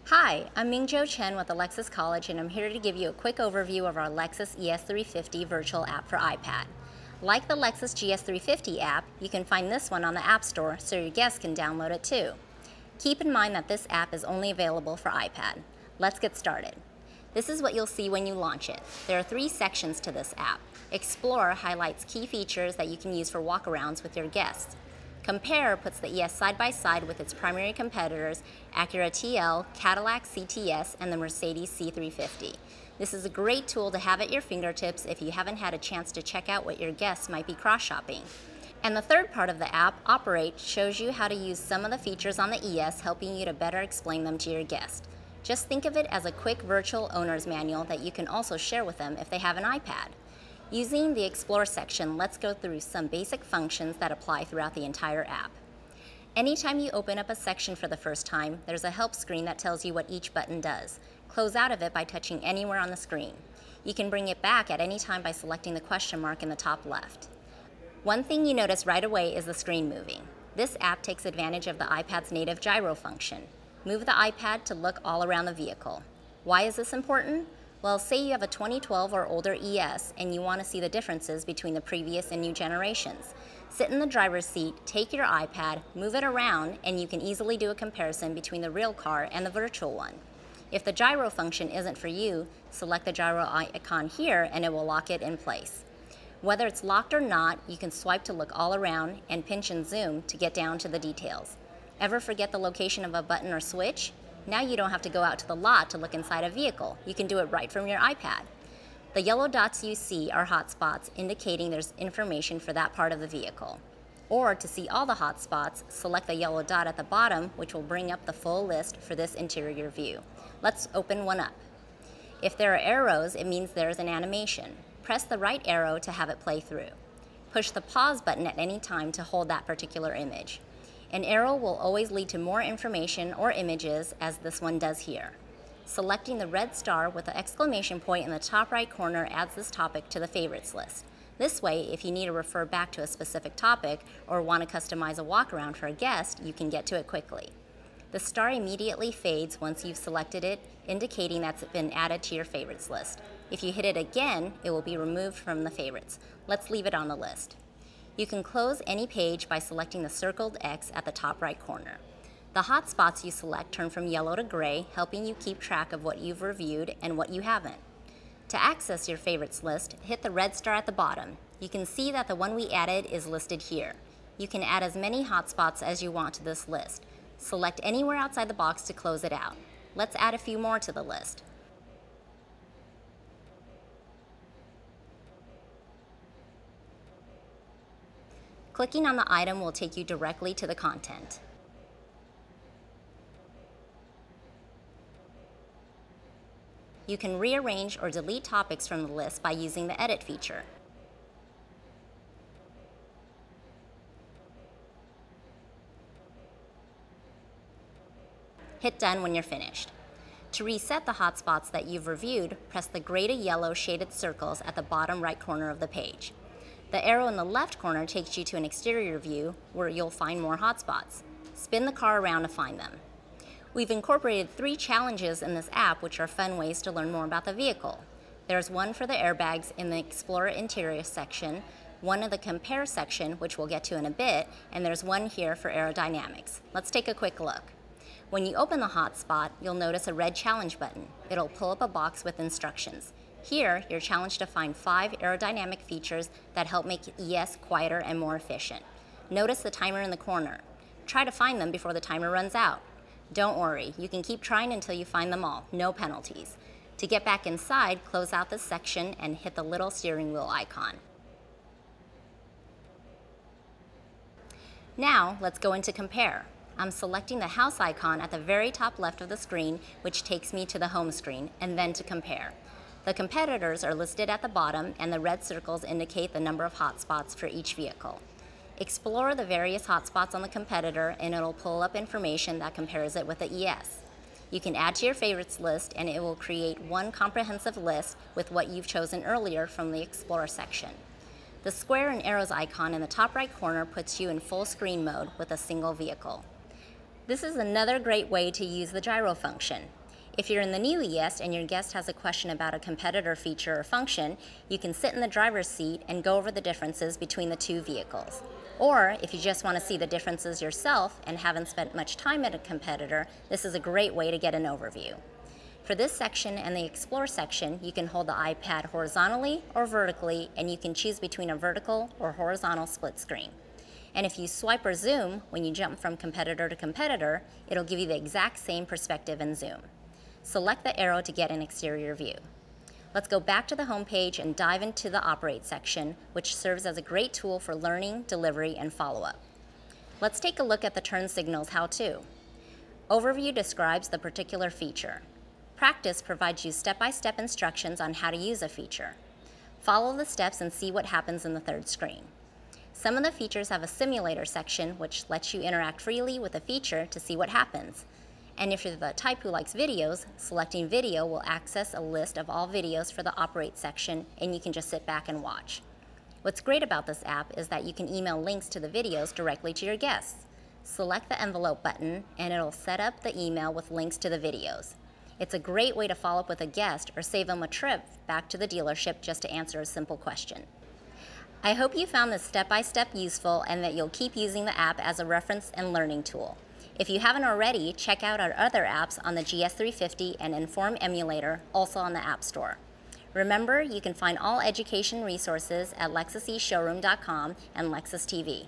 Hi, I'm Mingjo Chen with the Lexus College, and I'm here to give you a quick overview of our Lexus ES350 virtual app for iPad. Like the Lexus GS350 app, you can find this one on the App Store so your guests can download it too. Keep in mind that this app is only available for iPad. Let's get started. This is what you'll see when you launch it. There are 3 sections to this app. Explore highlights key features that you can use for walkarounds with your guests. Compare puts the ES side by side with its primary competitors, Acura TL, Cadillac CTS, and the Mercedes C350. This is a great tool to have at your fingertips if you haven't had a chance to check out what your guests might be cross-shopping. And the third part of the app, Operate, shows you how to use some of the features on the ES, helping you to better explain them to your guest. Just think of it as a quick virtual owner's manual that you can also share with them if they have an iPad. Using the Explore section, let's go through some basic functions that apply throughout the entire app. Anytime you open up a section for the first time, there's a help screen that tells you what each button does. Close out of it by touching anywhere on the screen. You can bring it back at any time by selecting the question mark in the top left. One thing you notice right away is the screen moving. This app takes advantage of the iPad's native gyro function. Move the iPad to look all around the vehicle. Why is this important? Well, say you have a 2012 or older ES and you want to see the differences between the previous and new generations. Sit in the driver's seat, take your iPad, move it around, and you can easily do a comparison between the real car and the virtual one. If the gyro function isn't for you, select the gyro icon here and it will lock it in place. Whether it's locked or not, you can swipe to look all around and pinch and zoom to get down to the details. Ever forget the location of a button or switch? Now you don't have to go out to the lot to look inside a vehicle. You can do it right from your iPad. The yellow dots you see are hotspots, indicating there's information for that part of the vehicle. Or to see all the hotspots, select the yellow dot at the bottom, which will bring up the full list for this interior view. Let's open one up. If there are arrows, it means there's an animation. Press the right arrow to have it play through. Push the pause button at any time to hold that particular image. An arrow will always lead to more information or images, as this one does here. Selecting the red star with the exclamation point in the top right corner adds this topic to the favorites list. This way, if you need to refer back to a specific topic or want to customize a walkaround for a guest, you can get to it quickly. The star immediately fades once you've selected it, indicating that's been added to your favorites list. If you hit it again, it will be removed from the favorites. Let's leave it on the list. You can close any page by selecting the circled X at the top right corner. The hotspots you select turn from yellow to gray, helping you keep track of what you've reviewed and what you haven't. To access your favorites list, hit the red star at the bottom. You can see that the one we added is listed here. You can add as many hotspots as you want to this list. Select anywhere outside the box to close it out. Let's add a few more to the list. Clicking on the item will take you directly to the content. You can rearrange or delete topics from the list by using the Edit feature. Hit Done when you're finished. To reset the hotspots that you've reviewed, press the gray to yellow shaded circles at the bottom right corner of the page. The arrow in the left corner takes you to an exterior view where you'll find more hotspots. Spin the car around to find them. We've incorporated 3 challenges in this app, which are fun ways to learn more about the vehicle. There's one for the airbags in the Explorer Interior section, one in the Compare section, which we'll get to in a bit, and there's one here for aerodynamics. Let's take a quick look. When you open the hotspot, you'll notice a red challenge button. It'll pull up a box with instructions. Here, you're challenged to find 5 aerodynamic features that help make ES quieter and more efficient. Notice the timer in the corner. Try to find them before the timer runs out. Don't worry, you can keep trying until you find them all, no penalties. To get back inside, close out this section and hit the little steering wheel icon. Now, let's go into Compare. I'm selecting the house icon at the very top left of the screen, which takes me to the home screen, and then to Compare. The competitors are listed at the bottom, and the red circles indicate the number of hotspots for each vehicle. Explore the various hotspots on the competitor, and it'll pull up information that compares it with the ES. You can add to your favorites list, and it will create one comprehensive list with what you've chosen earlier from the Explore section. The square and arrows icon in the top right corner puts you in full screen mode with a single vehicle. This is another great way to use the gyro function. If you're in the new ES and your guest has a question about a competitor feature or function, you can sit in the driver's seat and go over the differences between the two vehicles. Or if you just want to see the differences yourself and haven't spent much time at a competitor, this is a great way to get an overview. For this section and the Explore section, you can hold the iPad horizontally or vertically, and you can choose between a vertical or horizontal split screen. And if you swipe or zoom when you jump from competitor to competitor, it'll give you the exact same perspective and zoom. Select the arrow to get an exterior view. Let's go back to the home page and dive into the Operate section, which serves as a great tool for learning, delivery, and follow-up. Let's take a look at the turn signals how-to. Overview describes the particular feature. Practice provides you step-by-step instructions on how to use a feature. Follow the steps and see what happens in the third screen. Some of the features have a simulator section, which lets you interact freely with a feature to see what happens. And if you're the type who likes videos, selecting video will access a list of all videos for the Operate section, and you can just sit back and watch. What's great about this app is that you can email links to the videos directly to your guests. Select the envelope button, and it'll set up the email with links to the videos. It's a great way to follow up with a guest or save them a trip back to the dealership just to answer a simple question. I hope you found this step-by-step useful and that you'll keep using the app as a reference and learning tool. If you haven't already, check out our other apps on the GS350 and Inform emulator, also on the App Store. Remember, you can find all education resources at LexusEshowroom.com and Lexus TV.